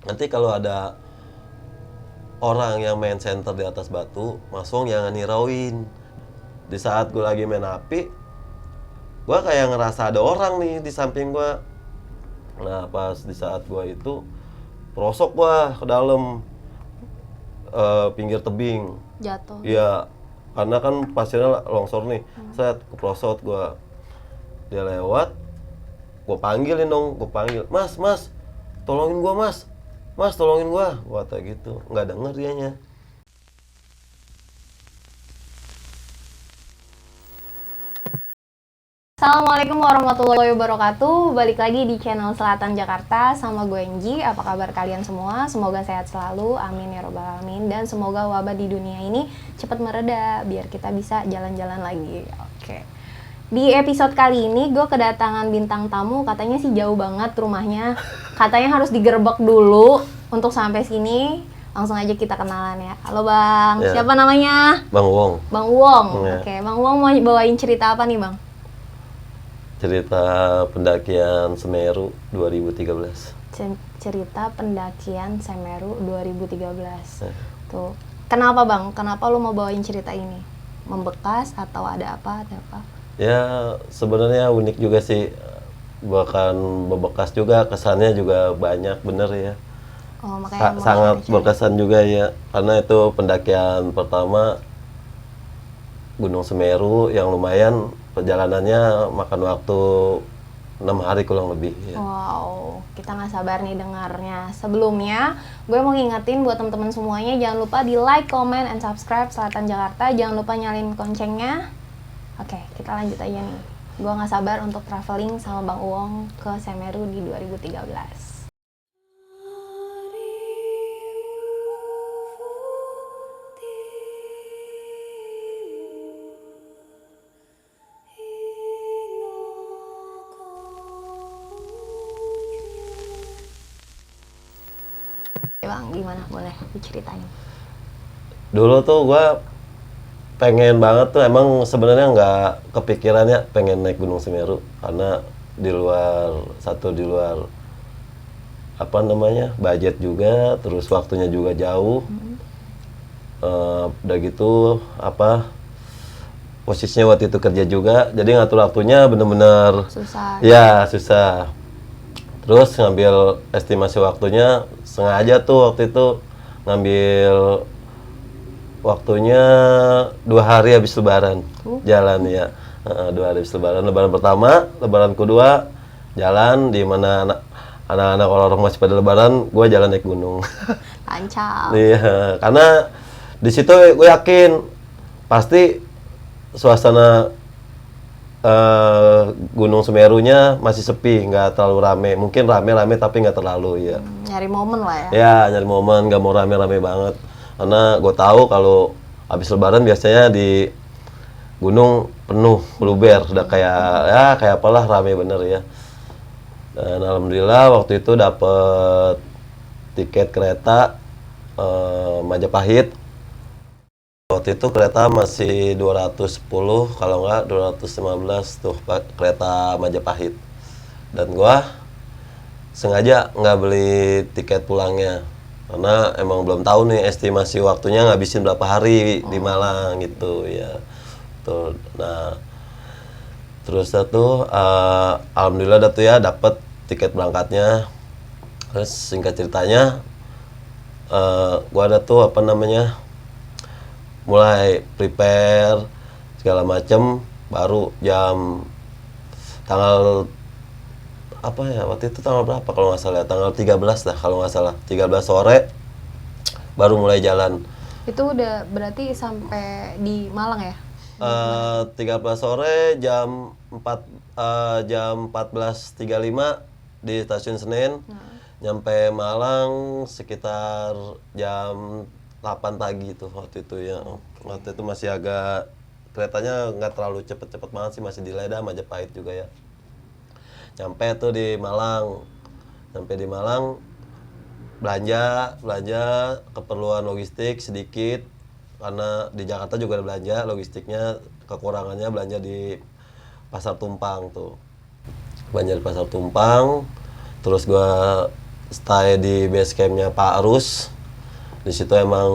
nanti kalau ada orang yang main center di atas batu, langsung jangan nirauin. Di saat gue lagi main api, gue kayak ngerasa ada orang nih di samping gue. Nah pas di saat gue itu prosok gue ke dalam pinggir tebing. Jatuh. Iya, karena kan pasirnya longsor nih. Set keprosot gue. Dia lewat, gue panggilin dong, gue panggil, mas, tolongin gue mas, tolongin gue kata gitu, nggak denger dianya. Assalamualaikum warahmatullahi wabarakatuh. Balik lagi di channel Selatan Jakarta sama gue Enji. Apa kabar kalian semua? Semoga sehat selalu, amin ya robbal alamin. Dan semoga wabah di dunia ini cepat mereda biar kita bisa jalan-jalan lagi. Oke. Di episode kali ini gue kedatangan bintang tamu. Katanya sih jauh banget rumahnya. Katanya harus digerebek dulu untuk sampai sini. Langsung aja kita kenalan ya. Halo Bang, Ya. siapa namanya? Bang Wong. Bang Wong. Ya. Oke, Bang Wong mau bawain cerita apa nih Bang? Cerita pendakian Semeru 2013. Cerita pendakian Semeru 2013. Tuh. Kenapa Bang? Kenapa lu mau bawain cerita ini? Membekas atau ada apa? Ya sebenarnya unik juga sih, bahkan membekas juga, kesannya juga banyak bener ya. Oh, makanya mau Sangat share-share. berkesan juga ya, karena itu pendakian pertama Gunung Semeru yang lumayan, perjalanannya makan waktu 6 hari kurang lebih ya. Wow, kita nggak sabar nih dengarnya. Sebelumnya, gue mau ngingetin buat teman-teman semuanya, jangan lupa di like, comment, and subscribe Selatan Jakarta. Jangan lupa nyalin loncengnya. Oke, kita lanjut aja nih. Gue nggak sabar untuk traveling sama Bang Uwong ke Semeru di 2013. Bang, gimana? Boleh diceritain? Dulu tuh gua pengen banget tuh, emang sebenarnya nggak kepikirannya pengen naik Gunung Semeru, karena di luar apa namanya budget juga, terus waktunya juga jauh. Udah gitu apa posisinya waktu itu kerja juga, jadi ngatur waktunya bener-bener Susah. ya susah. Terus ngambil estimasi waktunya, sengaja tuh waktu itu ngambil waktunya 2 hari habis lebaran jalan ya. 2 hari habis lebaran, lebaran pertama, lebaran kedua jalan, di mana anak-anak orang masih pada lebaran, gue jalan naik gunung. Lancar. Iya, karena di situ gue yakin pasti suasana Gunung Semerunya masih sepi, nggak terlalu rame. Mungkin rame-rame tapi nggak terlalu ya. Nyari momen lah ya. Ya, nyari momen, nggak mau rame-rame banget. Karena gue tahu kalau habis lebaran biasanya di gunung penuh, luber, udah kayak apalah, rame bener ya. Dan alhamdulillah waktu itu dapet tiket kereta Majapahit. Waktu itu kereta masih 210, kalau nggak 215 tuh kereta Majapahit. Dan gua sengaja nggak beli tiket pulangnya, karena emang belum tahu nih estimasi waktunya ngabisin berapa hari di Malang gitu ya. Tuh, nah terus tuh alhamdulillah tuh ya dapet tiket berangkatnya. Terus singkat ceritanya gua ada tuh apa namanya, mulai prepare segala macem, baru jam tanggal apa ya waktu itu, tanggal berapa kalau nggak salah, tanggal 13 lah kalau nggak salah, 13 sore baru mulai jalan. Itu udah berarti sampai di Malang ya? 13 sore jam 14.35 di stasiun Senen. Nyampe Malang sekitar jam 8 pagi tuh waktu itu ya. Waktu itu masih agak, keretanya nggak terlalu cepet-cepet banget sih, masih di Leda, Majapahit juga ya. Nyampe tuh di Malang. Sampai di Malang belanja keperluan logistik sedikit, karena di Jakarta juga ada belanja logistiknya, kekurangannya belanja di Pasar Tumpang tuh. Belanja di Pasar Tumpang, terus gua stay di base campnya Pak Arus. Di situ emang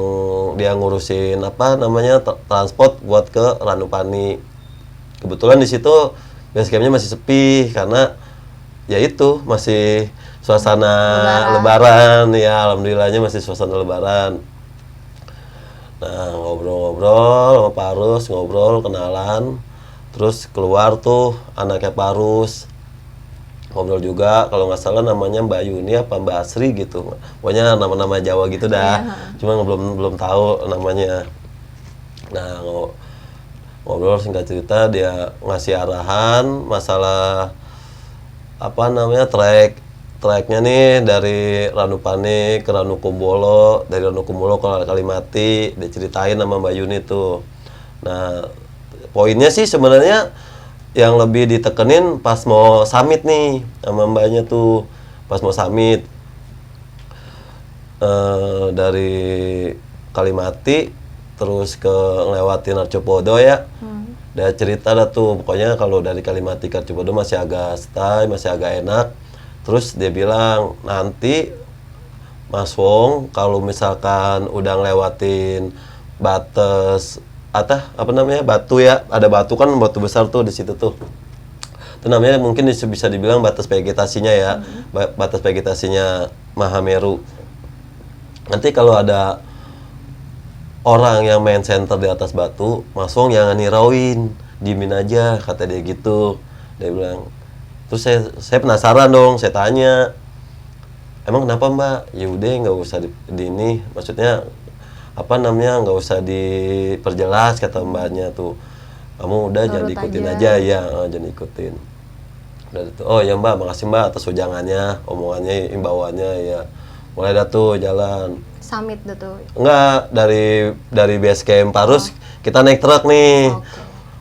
dia ngurusin apa namanya transport buat ke Ranupani. Kebetulan di situ base campnya masih sepi karena ya itu masih suasana lebaran ya, alhamdulillahnya masih suasana lebaran. Nah, ngobrol-ngobrol sama Pak Arus, ngobrol, kenalan. Terus keluar tuh anaknya Pak Arus. Ngobrol juga, kalau nggak salah namanya Mbak Yuni apa Mbak Asri gitu. Pokoknya nama-nama Jawa gitu dah. Cuma belum tahu namanya. Nah, ngobrol singkat cerita dia ngasih arahan masalah apa namanya treknya nih dari Ranupani ke Ranukumbolo, dari Ranukumbolo ke Kalimati, diceritain sama Mbak Yuni tuh. Nah, poinnya sih sebenarnya yang lebih ditekenin pas mau summit nih sama mbaknya tuh, pas mau summit dari Kalimati terus ke ngelewatin Arcopodo ya. Dia cerita dah tuh, pokoknya kalau dari Kalimati ke Arcopodo masih agak stay, masih agak enak. Terus dia bilang, nanti Mas Wong kalau misalkan udah ngelewatin batas apa namanya batu ya, ada batu kan, batu besar tuh di situ tuh. Itu namanya mungkin bisa dibilang batas vegetasinya ya, batas vegetasinya Mahameru. Nanti kalau ada orang yang main center di atas batu, Mas Wong jangan nirauin, diemin aja, kata dia gitu. Dia bilang. Terus saya penasaran dong, saya tanya, emang kenapa Mbak? Ya udah nggak usah di ini, maksudnya apa namanya nggak usah diperjelas, kata mbaknya tuh. Kamu udah jangan ikutin aja ya, jangan ikutin. Udah itu, oh ya Mbak, makasih Mbak atas ujangannya, omongannya, imbauannya ya. Mulai dah tuh jalan. Summit dah tuh. Enggak, dari base camp Parus kita naik truk nih.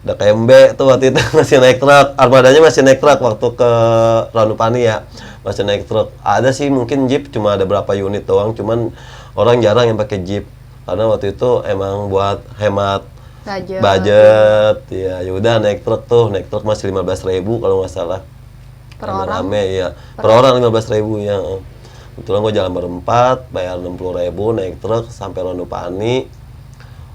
Udah KMB tuh waktu itu masih naik truk, armadanya masih naik truk waktu ke Ranupani ya, masih naik truk. Ada sih mungkin jeep cuma ada berapa unit doang, cuman orang jarang yang pakai jeep karena waktu itu emang buat hemat budget ya. Yaudah naik truk masih 15.000 kalau nggak salah per orang. Rame ya, per orang 15.000 ya. Kebetulan gue jalan berempat, bayar 60.000 naik truk sampai Ranupani.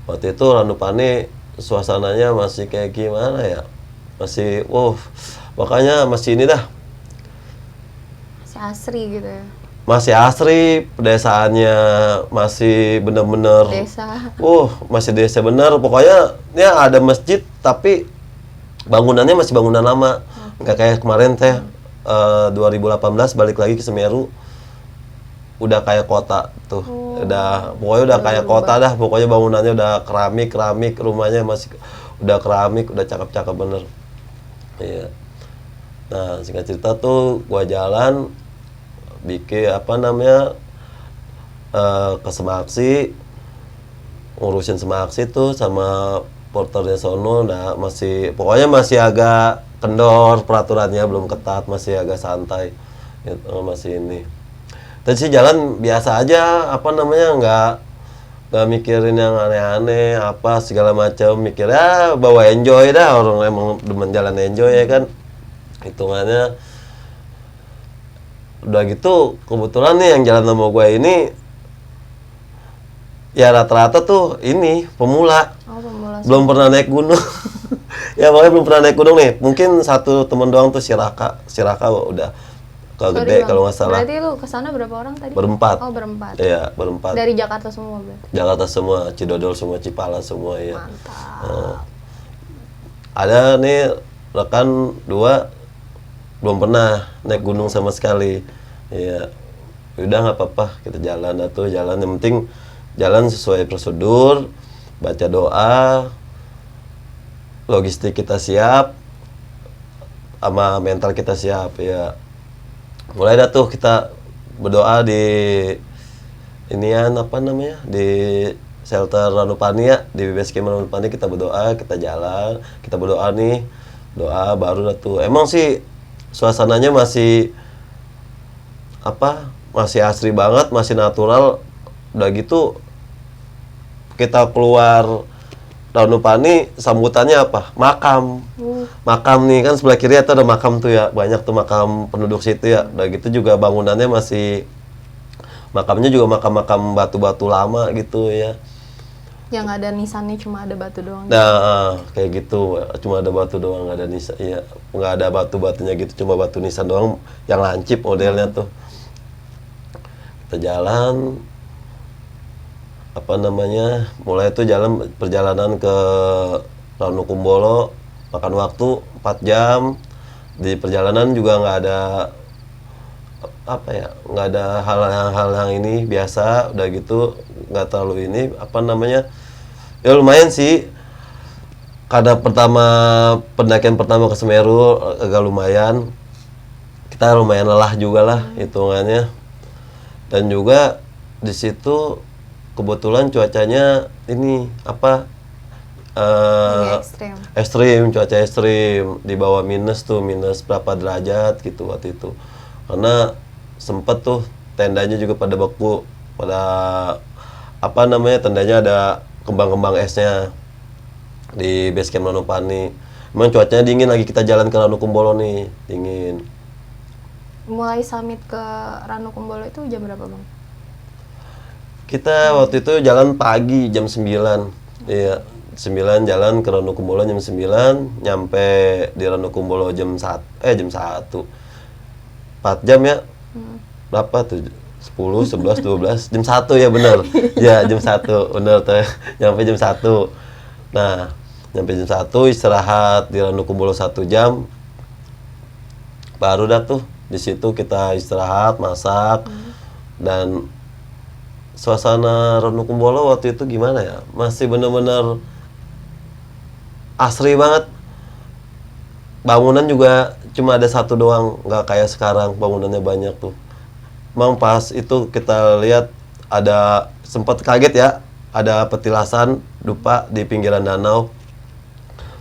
Waktu itu Ranupani suasananya masih kayak gimana ya, masih makanya masih ini dah, masih asri gitu ya, masih asri, pedesaannya masih bener-bener desa, masih desa bener. Pokoknya ya ada masjid tapi bangunannya masih bangunan lama, nggak kayak kemarin teh 2018 balik lagi ke Semeru udah kayak kota tuh. Pokoknya udah kayak kota dah, pokoknya bangunannya udah keramik, rumahnya masih udah keramik, udah cakep-cakep bener. Iya. Nah, singkat cerita tuh gua jalan bikin apa namanya ke Semaksi, ngurusin Semaksi tuh sama porternya sono. Nah, pokoknya masih agak kendor, peraturannya belum ketat, masih agak santai gitu, masih ini. Dan sih jalan biasa aja, apa namanya nggak mikirin yang aneh-aneh apa segala macam, mikirnya bawa enjoy dah, orang emang demen jalan enjoy ya kan, hitungannya. Udah gitu kebetulan nih yang jalan sama gue ini ya rata-rata tuh ini pemula, belum pernah naik gunung. Ya pokoknya belum pernah naik gunung nih, mungkin satu temen doang tuh si Raka udah gede kalau nggak salah. Berarti lu kesana berapa orang tadi? Berempat. Oh, berempat. Iya, berempat. Dari Jakarta semua berarti? Jakarta semua, Cidodol semua, Cipala semua ya. Mantap. Ada nih rekan 2 belum pernah naik gunung sama sekali. Iya. Udah nggak apa-apa, kita jalan yang penting jalan sesuai prosedur, baca doa, logistik kita siap, sama mental kita siap ya. Mulai dah tuh kita berdoa di inian apa namanya, di shelter Ranupani ya, di base camp Ranupani kita berdoa, kita jalan, kita berdoa nih, doa baru dah tuh. Emang sih suasananya masih masih asri banget, masih natural. Udah gitu kita keluar Ranupani, sambutannya apa? Makam. Makam nih kan sebelah kiri itu ada makam tuh ya, banyak tuh makam penduduk situ ya. Udah gitu juga bangunannya masih makamnya juga makam-makam batu-batu lama gitu ya. Yang nggak ada nisannya, cuma ada batu doang. Nah, kayak gitu, cuma ada batu doang, nggak ada nisan, ya, nggak ada batu-batunya gitu, cuma batu nisan doang yang lancip modelnya tuh. Kita jalan, apa namanya, mulai tuh perjalanan ke Ranukumbolo, makan waktu 4 jam. Di perjalanan juga nggak ada apa ya, nggak ada hal-hal yang ini biasa, udah gitu nggak terlalu ini, apa namanya. Ya lumayan sih, karena pendakian pertama ke Semeru agak lumayan, kita lumayan lelah juga lah hitungannya. Dan juga di situ kebetulan cuacanya ini apa ekstrim, cuaca ekstrim, di bawah minus berapa derajat gitu waktu itu. Karena sempet tuh tendanya juga pada beku, pada apa namanya, tendanya ada kembang-kembang esnya di base camp Ranupani. Emang cuacanya dingin, lagi kita jalan ke Ranukumbolo nih, dingin. Mulai summit ke Ranukumbolo itu jam berapa, Bang? Kita waktu itu jalan pagi jam 9. Iya, 9 jalan ke Ranukumbolo jam 9, nyampe di Ranukumbolo jam 1. 4 jam ya. Berapa tuh? 10, 11, 12, jam 1 ya bener. Ya jam 1, bener tuh. Nyampe jam 1. Nah, nyampe jam 1 istirahat di Ranukumbolo 1 jam. Baru dah tuh di situ kita istirahat, masak. Dan suasana Ranukumbolo waktu itu gimana ya? Masih bener-bener asri banget. Bangunan juga cuma ada satu doang, nggak kayak sekarang bangunannya banyak tuh. Emang pas itu kita lihat ada, sempat kaget ya, ada petilasan dupa di pinggiran danau.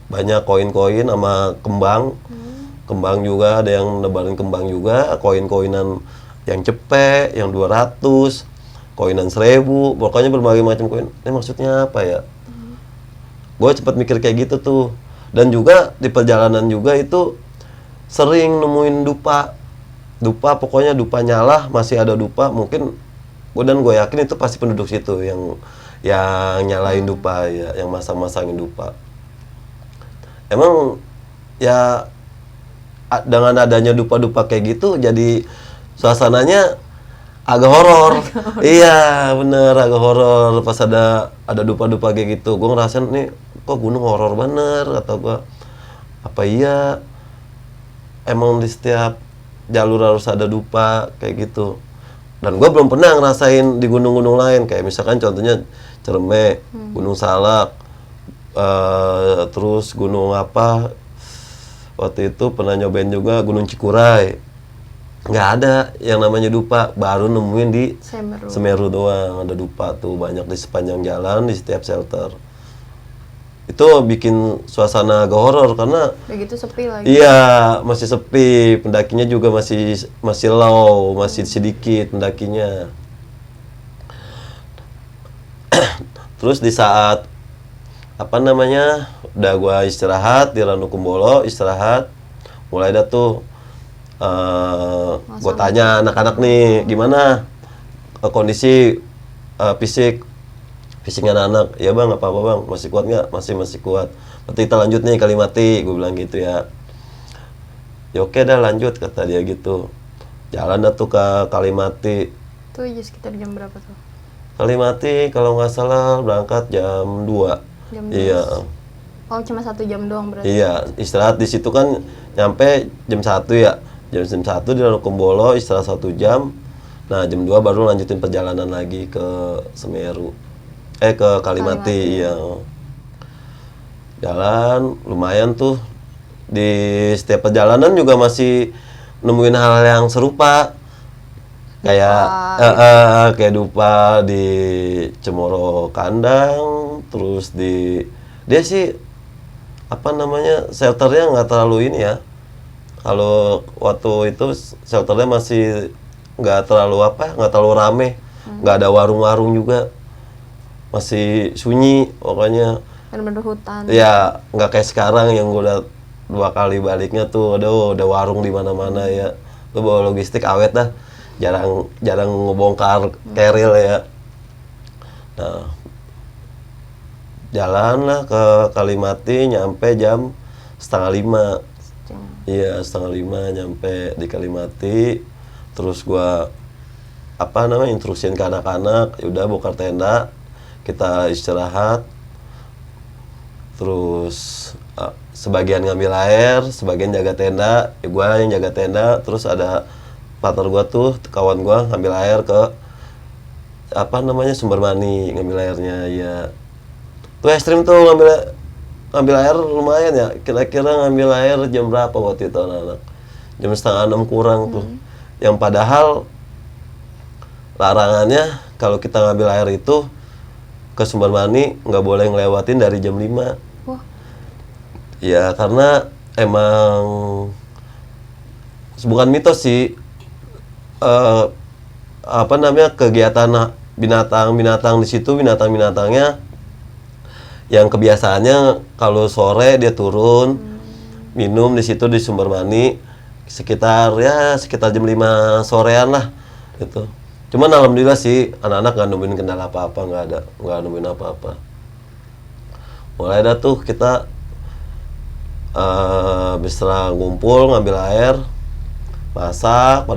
Banyak koin-koin sama kembang. Kembang juga, ada yang nebarin kembang juga, koin-koinan yang cepet, yang 200, koinan 1000, pokoknya berbagai macam koin. Ini maksudnya apa ya? Gue cepet mikir kayak gitu tuh. Dan juga di perjalanan juga itu sering nemuin dupa, pokoknya dupa nyala, masih ada dupa. Mungkin gue yakin itu pasti penduduk situ yang nyalain dupa ya, yang masang-masangin dupa. Emang ya dengan adanya dupa-dupa kayak gitu, jadi suasananya agak horor. Iya bener, agak horor pas ada dupa-dupa kayak gitu. Gue ngerasain nih, kok gunung horor bener, kata gue. Apa iya emang di setiap jalur harus ada dupa kayak gitu. Dan gue belum pernah ngerasain di gunung-gunung lain, kayak misalkan contohnya Cerme, Gunung Salak, terus gunung apa, waktu itu pernah nyobain juga Gunung Cikuray. Nggak ada yang namanya dupa, baru nemuin di Semeru doang ada dupa tuh, banyak di sepanjang jalan, di setiap shelter. Itu bikin suasana agak horor karena begitu sepi lagi. iya, masih sepi, pendakinya juga masih low, masih sedikit pendakinya. Terus di saat apa namanya, udah gua istirahat di Ranukumbolo, mulai dah tuh gue tanya anak-anak nih, gimana kondisi fisiknya anak-anak. Ya bang, apa bang, masih kuat nggak? Masih kuat. Berarti kita lanjut nih Kalimati, gue bilang gitu ya. Ya oke dah lanjut, kata dia gitu. Jalan dah tuh ke Kalimati. Itu sekitar jam berapa tuh? Kalimati kalau nggak salah berangkat jam 2. Jam 2. Iya. Oh cuma 1 jam doang berarti? Iya, istirahat di situ kan nyampe jam 1 ya. Jam 1 di Ranukumbolo, istirahat 1 jam. Nah jam 2 baru lanjutin perjalanan lagi ke Semeru. Ke Kalimati, iya. Jalan lumayan tuh. Di setiap perjalanan juga masih nemuin hal yang serupa. Kayak kayak dupa di Cemoro Kandang, terus dia sih apa namanya, shelternya nggak terlalu ini ya. Kalau waktu itu shelternya masih nggak terlalu rame, nggak ada warung-warung juga, masih sunyi pokoknya. Bener-bener hutan. Ya nggak kayak sekarang yang gue udah 2 kali baliknya tuh, udah warung di mana-mana ya. Lu bawa logistik awet dah. jarang ngebongkar keril ya. Nah, jalan lah ke Kalimati, nyampe jam 4:30. Iya, 4:30 nyampe di Kalimati. Terus gua instruksiin ke anak-anak, udah bongkar tenda, kita istirahat. Terus sebagian ngambil air, sebagian jaga tenda. Gua yang jaga tenda, terus ada partner gua tuh, kawan gua ngambil air ke Sumber Mani, ngambil airnya ya. Tuh ekstrim tuh ngambil air lumayan ya. Kira-kira ngambil air jam berapa waktu itu anak-anak? Jam 5:30 kurang tuh. Yang padahal larangannya kalau kita ngambil air itu ke Sumber Mani nggak boleh ngelewatin dari jam 5. Wah. Ya karena emang bukan mitos sih. Kegiatan binatang-binatang di situ, binatang-binatangnya yang kebiasaannya kalau sore dia turun minum di situ di Sumber Mani sekitar jam 5 sorean lah gitu. Cuman alhamdulillah sih anak-anak nggak nemuin kendala apa-apa, nggak nemuin apa-apa. Mulai dah tuh kita bisa ngumpul ngambil air, masak,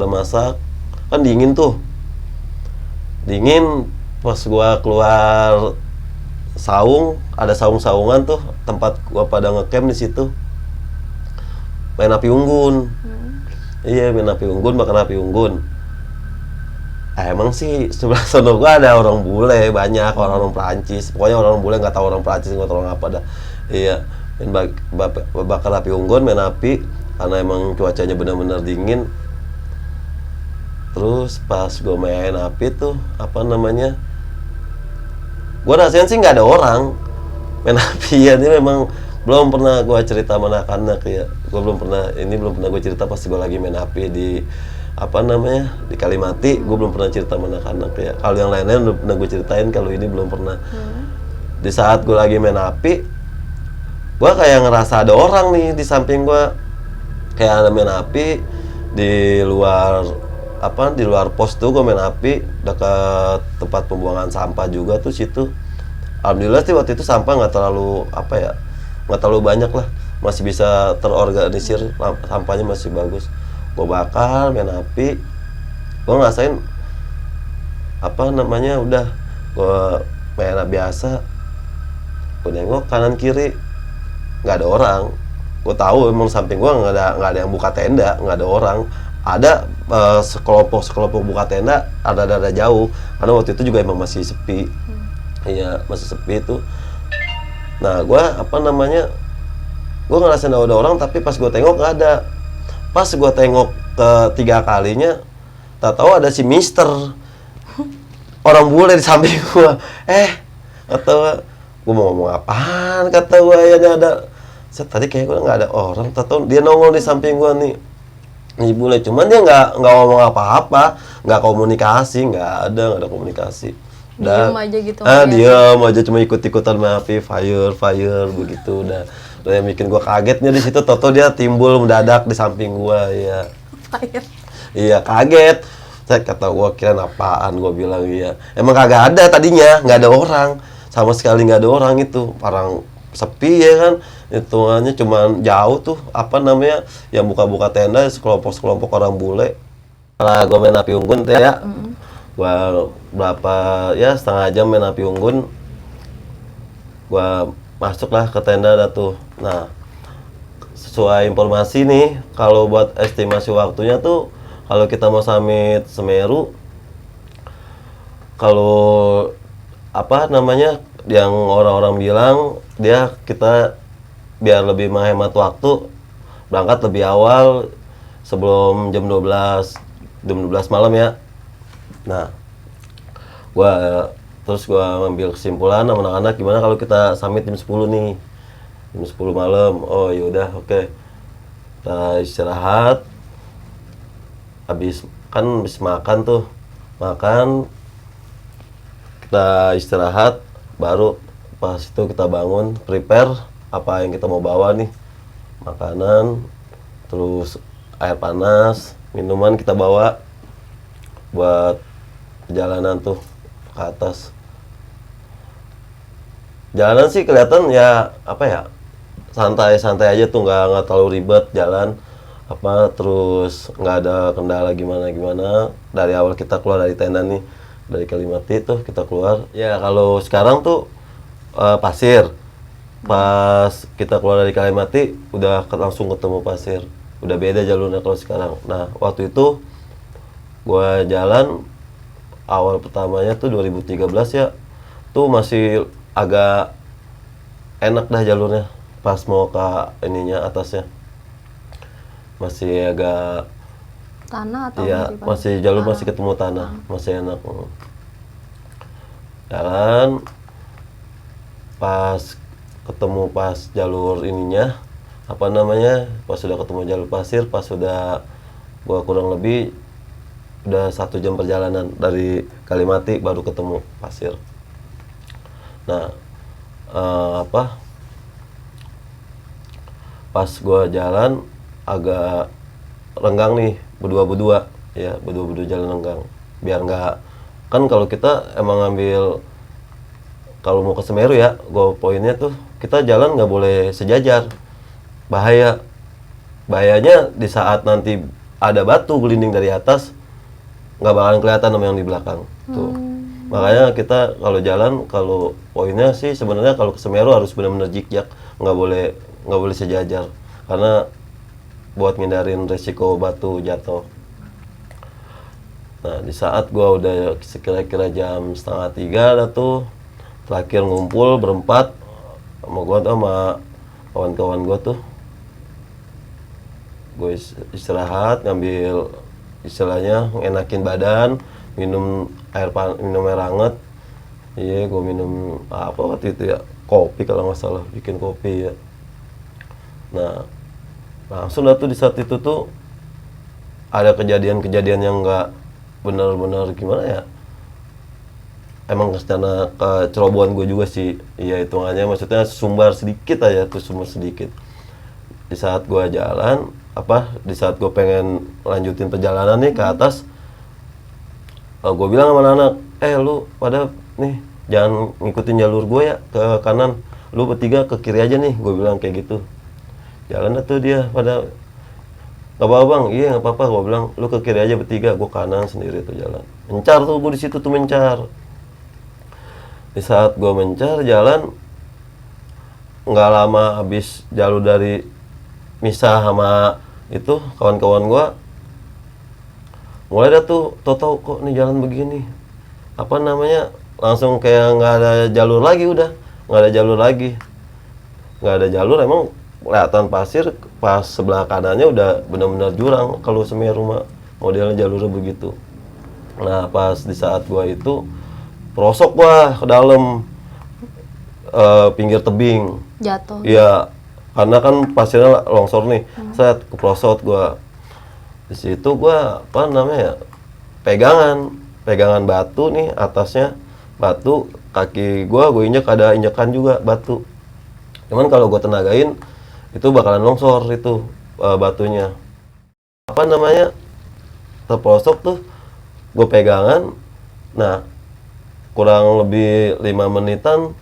kan dingin tuh. Dingin pas gua keluar saung, ada saung-saungan tuh tempat gua pada ngecamp di situ. Main api unggun. Iya, main api unggun, makan api unggun. Emang sih sebelah sono gua ada orang bule, banyak orang-orang Perancis. Pokoknya orang bule, nggak tahu orang Perancis, nggak tahu orang apa dah. Iya, bakar api unggun, main api karena emang cuacanya benar-benar dingin. Terus pas gue main api tuh gue rasain sih nggak ada orang main api ya. Ini memang belum pernah gue cerita sama anak-anak ya. Belum pernah gue cerita pas gue lagi main api di di Kalimati. Gue belum pernah cerita sama anak-anak ya. Kalau yang lain-lain udah pernah gue ceritain, kalau ini belum pernah. Di saat gue lagi main api, gue kayak ngerasa ada orang nih di samping gue. Kayak ada main api di luar pos tuh. Gue main api dekat tempat pembuangan sampah juga tuh situ. Alhamdulillah sih waktu itu sampah nggak terlalu banyak lah, masih bisa terorganisir, sampahnya masih bagus. Gue bakar, main api, gue ngerasain udah gue main biasa. Gue nengok kanan kiri nggak ada orang. Gue tahu emang samping gue nggak ada yang buka tenda, nggak ada orang. Ada sekelompok buka tenda, ada jauh, karena waktu itu juga emang masih sepi. Iya, masih sepi itu. Nah, gue gue ngerasain ada orang, tapi pas gue tengok nggak ada. Pas gue tengok ketiga kalinya, tak tahu ada si Mister, orang bule di samping gue. Kata gue mau ngomong apaan, kata gue ya ada. Tadi kayak gue nggak ada orang, tak tahu dia nongol di samping gue nih. Ini bule, cuman dia nggak ngomong apa-apa, nggak ada komunikasi. Diem aja gitu. Diam aja, cuma ikut-ikutan api, fire begitu. Udah yang bikin gua kagetnya di situ, toto dia timbul mendadak di samping gua ya. Fire. Iya, kaget. Saya kata gua kirain apaan, gua bilang iya. Emang kagak ada tadinya, nggak ada orang, sama sekali nggak ada orang itu, parang sepi ya kan. Hitungannya cuma jauh tuh yang buka-buka tenda sekelompok orang bule. Setelah gue main api unggun tuh ya, gue setengah jam main api unggun, gue masuklah ke tenda dah tuh. Nah, sesuai informasi nih, kalau buat estimasi waktunya tuh, kalau kita mau summit Semeru, kalau yang orang-orang bilang kita biar lebih menghemat waktu, berangkat lebih awal sebelum jam 12 malam ya. Nah, terus gua ngambil kesimpulan sama anak-anak, gimana kalau kita summit jam 10 nih, jam 10 malam. Oh yaudah, oke. Kita istirahat, habis makan tuh, kita istirahat, baru pas itu kita bangun, prepare apa yang kita mau bawa nih, makanan, terus air panas, minuman kita bawa. buat perjalanan tuh ke atas. Jalanan sih kelihatan ya apa ya, santai-santai aja tuh, nggak terlalu ribet jalan apa, terus nggak ada kendala gimana. Dari awal kita keluar dari tenda nih, dari Kalimati tuh kita keluar. Ya kalau sekarang tuh pasir. Pas kita keluar dari Kalimati udah langsung ketemu pasir. Udah beda jalurnya kalau sekarang. Nah waktu itu gua jalan awal pertamanya tuh 2013 ya, tuh masih agak enak dah jalurnya. Pas mau ke ininya atasnya masih agak Tanah atau iya, masih jalur masih ketemu tanah, masih enak. Jalan pas ketemu pas jalur ininya apa namanya, pas sudah ketemu jalur pasir, pas sudah gua kurang lebih udah 1 jam perjalanan dari Kalimati baru ketemu pasir. Nah pas gua jalan agak renggang nih, berdua ya, berdua jalan renggang biar nggak, kan kalau kita emang ngambil kalau mau ke Semeru ya, gua poinnya tuh kita jalan nggak boleh sejajar, bahayanya di saat nanti ada batu gelinding dari atas nggak bakalan kelihatan sama yang di belakang tuh. Makanya kita kalau jalan, kalau poinnya sih sebenarnya kalau ke Semeru harus benar-benar zigzag, nggak boleh sejajar, karena buat ngindarin resiko batu jatuh. Nah di saat gua udah kira-kira jam 2:30 dah tuh terakhir ngumpul berempat sama gua tuh, sama kawan-kawan gua tuh, gue istirahat, ngambil istilahnya enakin badan, minum air hangat. Iya, gue minum apa waktu itu ya, kopi kalau nggak salah, bikin kopi ya. Nah langsung dah tuh di saat itu tuh ada kejadian-kejadian yang nggak benar-benar gimana ya, emang karena kecerobohan gue juga sih, iya hitungannya, maksudnya sumbar sedikit aja tuh, sumber sedikit. Di saat gue jalan di saat gue pengen lanjutin perjalanan nih ke atas, gue bilang sama anak-anak, lu pada nih jangan ngikutin jalur gue ya ke kanan, lu bertiga ke kiri aja nih, gue bilang kayak gitu. Jalan tuh dia pada, nggak apa-apa bang, iya nggak apa-apa, gue bilang lu ke kiri aja bertiga, gue kanan sendiri tuh jalan. Mencar tuh gue di situ tuh mencar. Di saat gue mencar jalan, nggak lama habis jalur dari misah sama itu kawan-kawan gue, mulai dah tuh tau kok nih jalan begini, apa namanya, langsung kayak nggak ada jalur lagi, udah nggak ada jalur, emang kelihatan pasir, pas sebelah kanannya udah benar-benar jurang. Kalau Semeru mah modelnya jalurnya begitu. Nah pas di saat gua itu prosok gua ke dalam pinggir tebing, jatuh. iya karena kan pasirnya longsor nih. Saya keprosot gua di situ, gua apa namanya, pegangan batu nih, atasnya batu, kaki gue injek, ada injekan juga batu. Cuman kalau gue tenagain itu bakalan longsor itu batunya. Apa namanya, terprosok tuh, gue pegangan. Nah kurang lebih 5 menitan,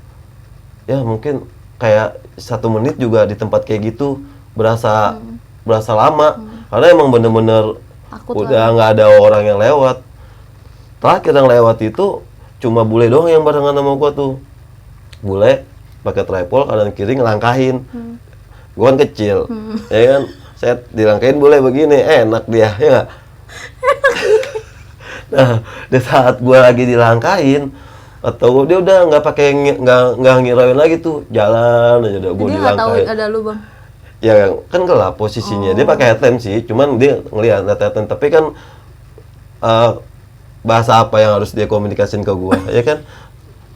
ya mungkin kayak 1 menit juga di tempat kayak gitu berasa lama, karena emang bener-bener udah nggak ada orang yang lewat. Terakhir yang lewat itu cuma bule doang yang barengan sama gua tuh. Bule pakai tripod kanan kiri ngelangkahin. Gua kan kecil, ya kan, saya dilangkahin bule begini, enak dia, ya nggak? Nah, di saat gua lagi dilangkahin, atau dia udah nggak ngirauin lagi tuh, jalan aja udah gua dilangkahin. Dia nggak tahu ada lu bang? Ya kan gelap posisinya, dia pakai headlamp sih, cuman dia ngelihat headlamp, tapi kan bahasa apa yang harus dia komunikasiin ke gua, ya kan?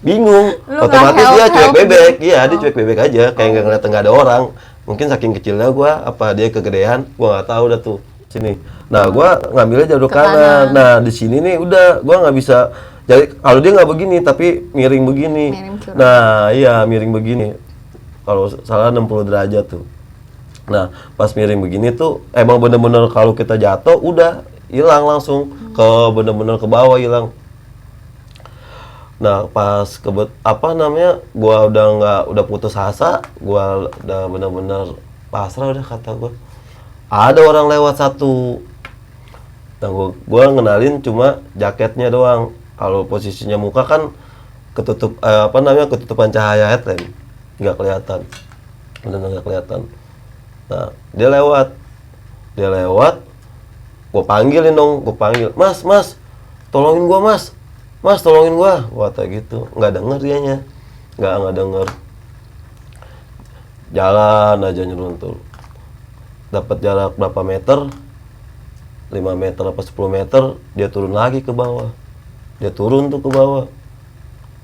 Bingung. Otomatis dia cuek bebek, iya dia cuek bebek aja, kayak nggak ngeliat nggak ada orang. Mungkin saking kecilnya gua, apa dia kegedean, gua nggak tahu dah tuh. Sini. Nah gua ngambilnya jalur kanan. Nah di sini nih udah gua nggak bisa. Jadi kalau dia nggak begini tapi miring begini. Nah iya miring begini. Kalau salah 60 derajat tuh. Nah pas miring begini tuh emang bener-bener kalau kita jatuh udah hilang langsung bener-bener ke bawah hilang. Nah pas gua udah putus asa, gua udah bener-bener pasrah udah kata gua. Ada orang lewat satu. Nah gua ngenalin cuma jaketnya doang. Kalau posisinya muka kan ketutupan cahaya headlamp, nggak kelihatan, benar nggak kelihatan. Nah dia lewat, gue panggilin dong, mas, tolongin gue mas, tolongin gue, kata gitu, nggak denger dianya, nggak denger, jalan aja nyeruntul, dapat jarak berapa meter, 5 meter apa 10 meter, dia turun lagi ke bawah, dia turun tuh ke bawah.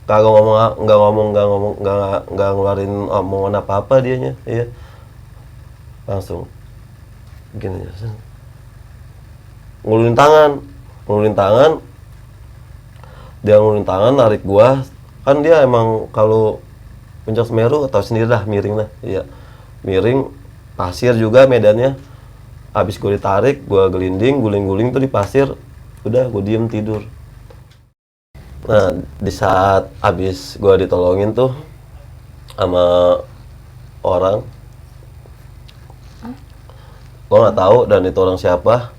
Kagak nggak ngeluarin omongan apa-apa dianya, iya. Langsung gini ya. Ngulurin tangan. Dia ngulurin tangan, narik gua. Kan dia emang kalau Puncak Semeru tahu sendiri lah, miring lah, iya. Miring, pasir juga medannya. Habis gua ditarik, gua gelinding, guling-guling tuh di pasir. Udah, gua diem tidur. Nah, di saat abis gue ditolongin tuh sama orang, gue nggak tahu dan itu orang siapa,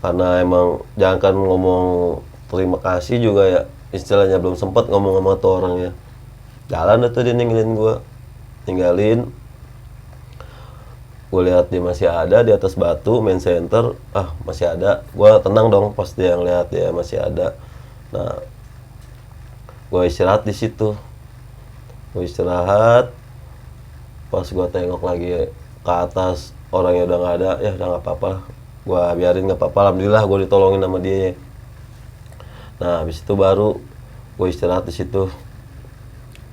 karena emang jangan kan ngomong terima kasih juga ya, istilahnya belum sempat ngomong sama tuh orangnya. Jalan tuh dia ninggalin, gue lihat dia masih ada di atas batu main center, masih ada, gue tenang dong pas dia ngeliat dia masih ada. Nah, gue istirahat di situ. Pas gue tengok lagi ke atas, orangnya udah nggak ada, ya udah nggak apa-apa. Gue biarin nggak apa-apa. Alhamdulillah gue ditolongin sama dia. Nah, habis itu baru gue istirahat di situ.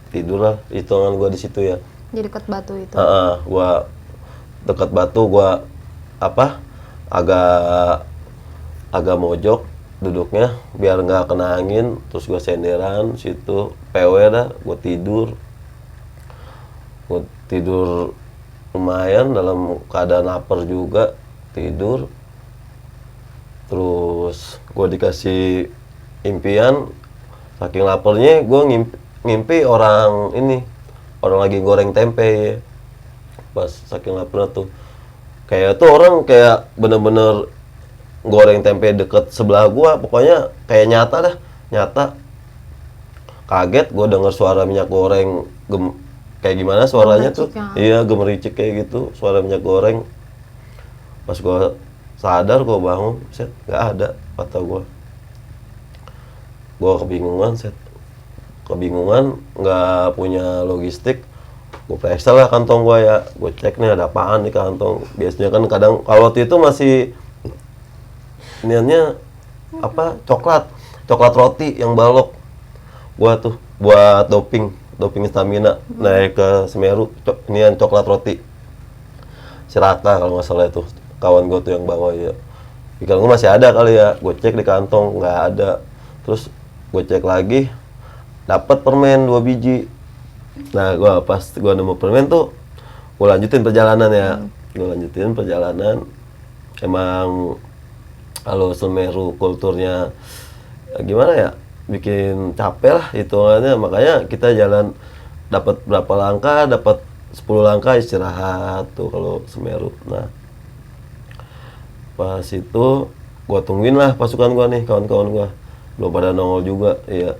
Tidur lah, hitungan gue di situ ya. Di dekat batu itu. Gue dekat batu, gue agak mojok duduknya biar nggak kena angin, terus gue senderan situ PW dah, gue tidur lumayan dalam keadaan lapar juga, tidur. Terus gue dikasih impian, saking laparnya gue ngimpi orang lagi goreng tempe ya. Pas saking lapar tuh kayak tuh orang kayak bener-bener goreng tempe deket sebelah gua, pokoknya kayak nyata. Kaget gua denger suara minyak goreng kayak gimana suaranya tuh. Iya, gemericik kayak gitu, suara minyak goreng. Pas gua sadar, gua bangun, nggak ada, kata gua. Gua kebingungan, nggak punya logistik. Gua periksa lah kantong gua ya, gua cek nih ada apaan di kantong. Biasanya kan kadang kalau waktu itu masih niatnya coklat roti yang balok, gua tuh buat doping stamina naik ke Semeru, nian coklat roti si Raka kalau nggak salah itu kawan gua tuh yang bawa ya. Ikan gua masih ada kali ya, gua cek di kantong nggak ada, terus gua cek lagi dapat permen 2 biji. Nah pas gua nemu permen tuh gua lanjutin perjalanan. Emang kalau Semeru kulturnya gimana ya, bikin capek lah hitungannya, makanya kita jalan dapat berapa langkah, dapat 10 langkah istirahat tuh kalau Semeru. Nah pas itu gua tungguin lah pasukan gua nih, kawan-kawan gua belum pada nongol juga ya.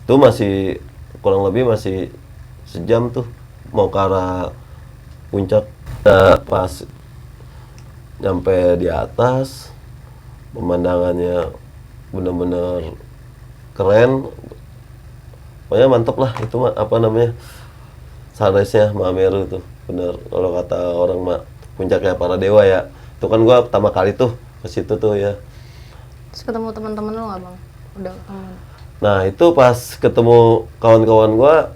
Itu masih kurang lebih masih sejam tuh mau ke arah puncak. Nah pas nyampe di atas, pemandangannya bener-bener keren, pokoknya mantep lah itu sunrise-nya Mahameru tuh, bener kalau kata orang mah puncaknya para dewa ya. Itu kan gua pertama kali tuh ke situ tuh ya. Terus ketemu teman-teman lu nggak bang? Udah ketemu? Nah itu pas ketemu kawan-kawan gua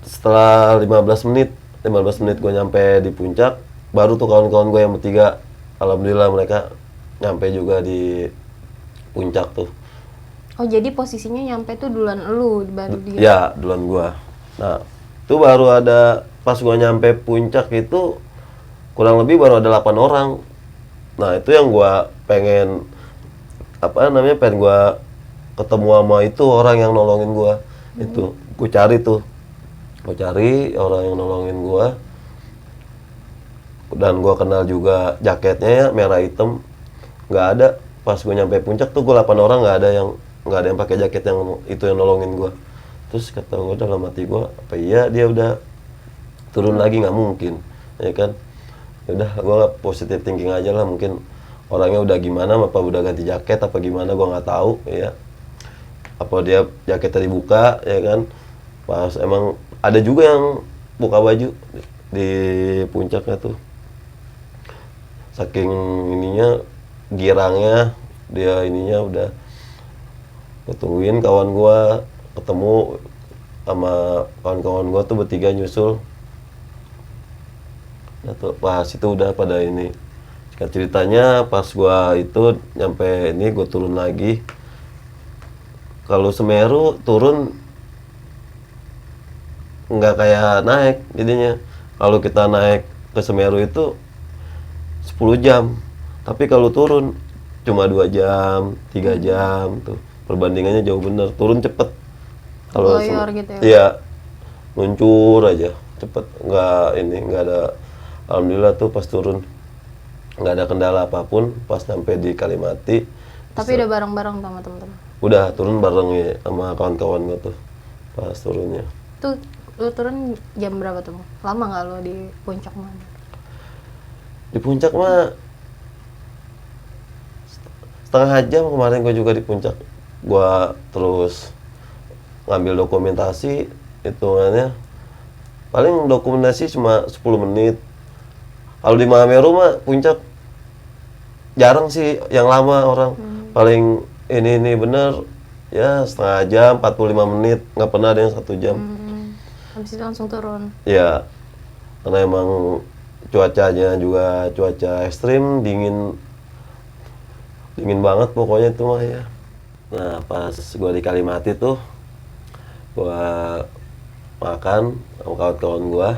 setelah 15 menit gua nyampe di puncak, baru tuh kawan-kawan gua yang bertiga, alhamdulillah mereka nyampe juga di puncak tuh. Oh jadi posisinya nyampe tuh duluan lu baru dia? Ya duluan gua. Nah itu baru ada, pas gua nyampe puncak itu kurang lebih baru ada 8 orang Nah itu yang gua pengen pengen gua ketemu sama itu orang yang nolongin gua. Itu gua cari orang yang nolongin gua, dan gua kenal juga jaketnya ya, merah hitam. Nggak ada, pas gua nyampe puncak tuh gua 8 orang nggak ada yang pakai jaket yang itu yang nolongin gua. Terus kata gua dalam hati gua, apa iya dia udah turun lagi? Nggak mungkin, ya kan. Udah, gua positive thinking aja lah, mungkin orangnya udah gimana, apa udah ganti jaket apa gimana, gua nggak tahu ya. Apa dia jaketnya dibuka, ya kan. Pas emang ada juga yang buka baju di puncaknya tuh, saking ininya girangnya dia ininya. Udah ketungguin kawan gua, ketemu sama kawan-kawan gua tuh bertiga nyusul. Nah, tuh, pas itu udah pada ini. Singkat ceritanya pas gua itu nyampe ini, gua turun lagi. Kalau Semeru turun nggak kayak naik jadinya. Kalau kita naik ke Semeru itu 10 jam. Tapi kalau turun cuma 2 jam, 3 jam tuh. Perbandingannya jauh bener. Turun cepet. Kalau Loyor gitu ya? Iya, luncur aja, cepet. Nggak ada. Alhamdulillah tuh pas turun nggak ada kendala apapun. Pas sampai di Kalimati. Tapi udah bareng-bareng sama teman-teman. Udah turun bareng ya sama kawan-kawan gue tuh pas turunnya. Tuh lu turun jam berapa tuh? Lama nggak lo di puncak mana? Di puncak mah setengah jam kemarin gue juga di puncak. Gue terus ngambil dokumentasi, hitungannya paling dokumentasi cuma 10 menit. Kalau di Mahameru mah puncak jarang sih yang lama orang. Paling ini bener ya setengah jam, 45 menit, nggak pernah ada yang 1 jam. Habis itu langsung turun. Ya, karena emang cuacanya juga cuaca ekstrim, dingin banget pokoknya itu mah ya. Nah pas gua di Kalimati tuh, gua makan sama kawan-kawan gua,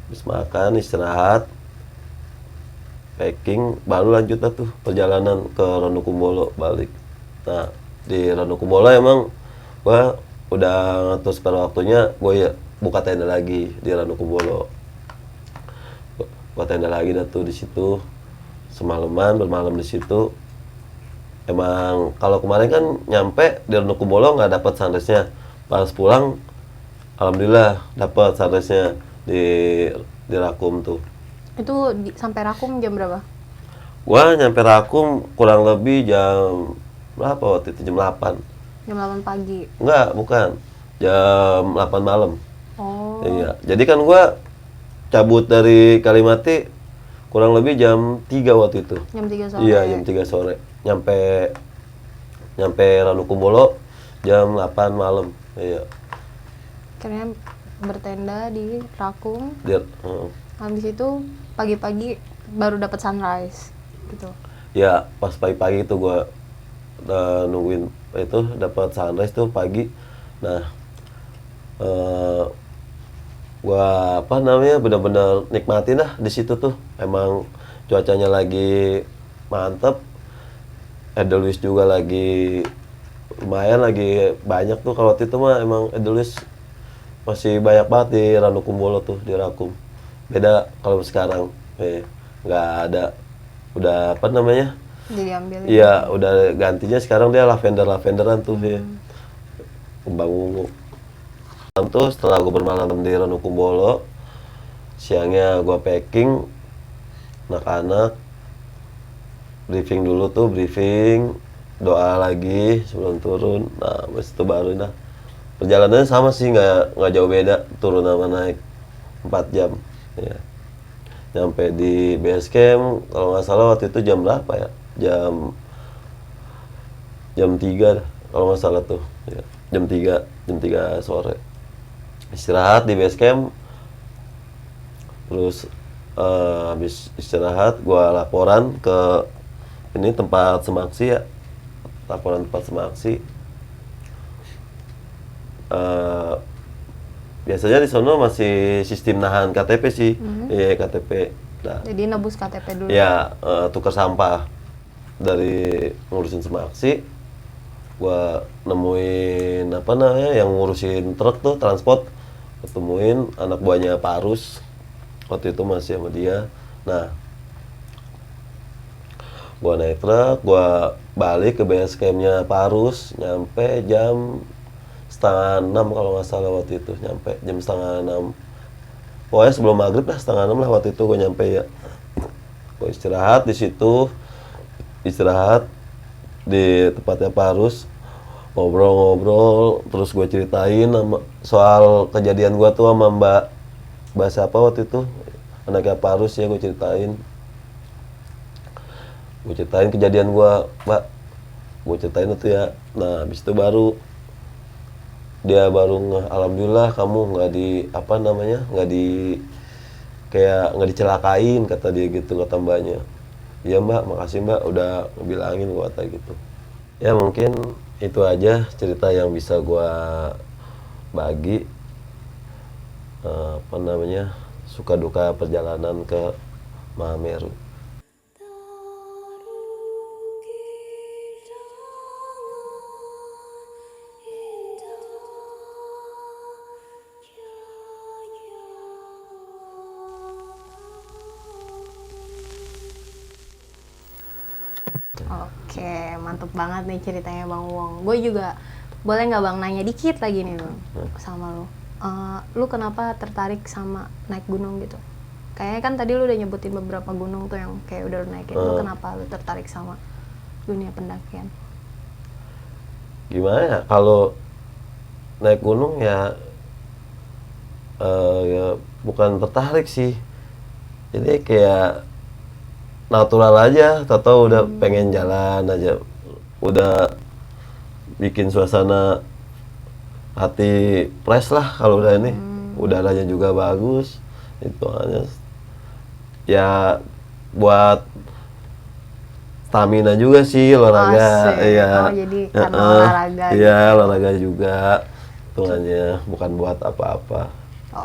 habis makan istirahat, packing, baru lanjut lah tuh perjalanan ke Ranukumbolo balik. Nah di Ranukumbolo emang gua udah ngatur spare waktunya, gua ya buka tenda lagi di Ranukumbolo. Buka tenda lagi dah tuh di situ semalaman, bermalam di situ. Emang kalau kemarin kan nyampe di Ranukumbolo nggak dapat sunrise-nya. Pas pulang alhamdulillah dapat sunrise-nya di Rakum tuh. Itu sampai Rakum jam berapa? Gua nyampe Rakum kurang lebih jam berapa waktu itu? Jam 8. Jam 8 pagi. Enggak, bukan. Jam 8 malam. Oh. Iya. Jadi kan gua cabut dari Kalimati kurang lebih jam 3 waktu itu. Jam 3 sore. Iya, jam 3 sore. Nyampe Ranukumbolo jam 8 malam. Iya. Akhirnya bertenda di Rakum. Habis itu pagi-pagi baru dapat sunrise gitu. Ya, pas pagi-pagi itu gua nungguin itu dapat sunrise tuh pagi. Nah, gua benar-benar nikmatin dah di situ tuh. Emang cuacanya lagi mantep. Edelweiss juga lagi lumayan, lagi banyak tuh. Kalau waktu itu mah emang Edelweiss masih banyak banget di Ranukumbolo tuh, di Rakum. Beda kalau sekarang, nggak ada. Udah Diambil. Iya, udah gantinya sekarang dia lavenderan tuh dia. Kembang ungu. Tuh setelah gue bermalam di Ranukumbolo, siangnya gue packing anak-anak, briefing dulu tuh, doa lagi sebelum turun. Nah, habis itu baru dah. Perjalanannya sama sih, nggak jauh beda, turun sama naik 4 jam. Ya. Nyampe di base camp, kalau nggak salah waktu itu jam berapa ya? Jam 3 kalau nggak salah tuh. Ya. Jam 3 sore. Istirahat di base camp. Terus habis istirahat, gua laporan ke ini tempat semaksi ya. Laporan tempat semaksi. Biasanya di sono masih sistem nahan KTP sih. Iya, KTP. Nah, Jadi nebus KTP dulu. ya tukar sampah dari ngurusin Semaksi, gua nemuin apa namanya yang ngurusin truk tuh transport, ketemuin anak buahnya Pak Arus, waktu itu masih sama dia. Nah, gua naik truk, gua balik ke base campnya Pak Arus, nyampe jam setengah 6 kalau nggak salah waktu itu, nyampe jam setengah 6. Pokoknya sebelum maghrib lah, setengah 6 lah waktu itu gue nyampe ya. Gue istirahat di situ, istirahat di tempatnya Parus, ngobrol-ngobrol, terus gue ceritain soal kejadian gue tuh sama Mbak siapa waktu itu, anaknya Parus ya, gue ceritain kejadian gue, Mbak, gue ceritain itu ya. Nah, habis itu baru dia alhamdulillah kamu nggak di apa namanya, nggak dicelakain, kata dia gitu, kata mbaknya. Iya mbak, makasih mbak udah bilangin, gua kata gitu. Ya mungkin itu aja cerita yang bisa gua bagi, apa namanya, suka duka perjalanan ke Mahameru. Oke, mantep banget nih ceritanya Bang Wong. Gue juga boleh nggak Bang nanya dikit lagi nih Bang sama lu. Lu kenapa tertarik sama naik gunung gitu? Kayaknya kan tadi lu udah nyebutin beberapa gunung tuh yang kayak udah lu naikin. Lu kenapa lu tertarik sama dunia pendakian? Gimana ya, kalau naik gunung ya, ya bukan tertarik sih. Jadi kayak natural aja, tahu udah pengen jalan aja, udah bikin suasana hati fresh lah kalau udah ini, udaranya juga bagus, itu hanya ya buat stamina juga sih, olahraga. Asik. Iya. Oh, jadi karena olahraga Iya, gitu. olahraga juga, hitungannya bukan buat apa-apa.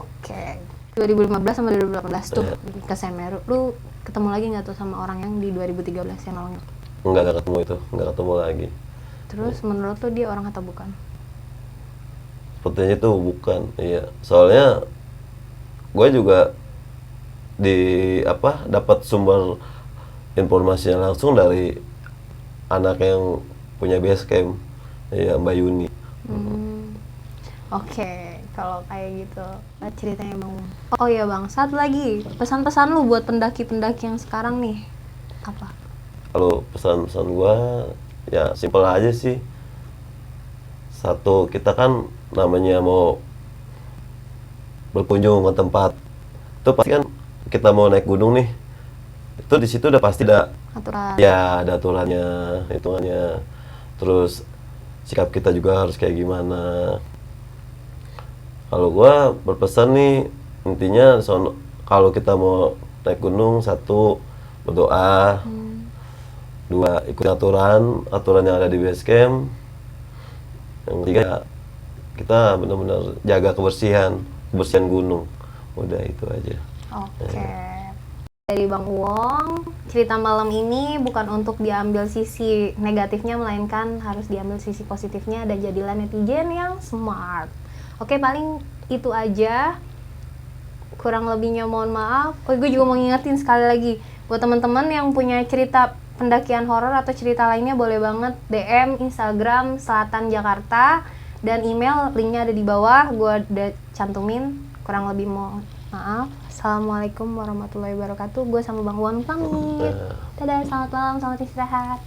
Oke. 2015 sama 2018 tuh ke Semeru. Lu ketemu lagi nggak tuh sama orang yang di 2013 yang nolongin? Nggak ketemu itu, nggak ketemu lagi. Terus menurut lu dia orang atau bukan? Sepertinya itu bukan, iya. Soalnya gue juga dapat sumber informasinya langsung dari anak yang punya base camp, ya Mbak Yuni. Oke, kalau kayak gitu ceritanya Bang. Oh iya Bang, satu lagi pesan-pesan lu buat pendaki-pendaki yang sekarang nih apa? Kalau pesan-pesan gue ya simpel aja sih. Satu, kita kan namanya mau berkunjung ke tempat, itu pasti kan kita mau naik gunung nih, itu di situ udah pasti ada Aturan. ya, ada aturannya, hitungannya. Terus sikap kita juga harus kayak gimana. Kalau gua berpesan nih, intinya kalau kita mau naik gunung, satu, berdoa. Dua, ikuti aturan yang ada di base camp. Yang ketiga, kita benar-benar jaga kebersihan gunung. Udah itu aja. Oke. Dari Bang Wong, cerita malam ini bukan untuk diambil sisi negatifnya, melainkan harus diambil sisi positifnya dan jadilah netizen yang smart. Oke, paling itu aja. Kurang lebihnya mohon maaf. Oh, gue juga mau ngingetin sekali lagi buat teman-teman yang punya cerita pendakian horor atau cerita lainnya, boleh banget DM Instagram Selatan Jakarta, dan email linknya ada di bawah, gue udah cantumin. Kurang lebih mohon maaf. Assalamualaikum warahmatullahi wabarakatuh. Gue sama Bang Won pamit. Dadah, selamat malam, selamat istirahat.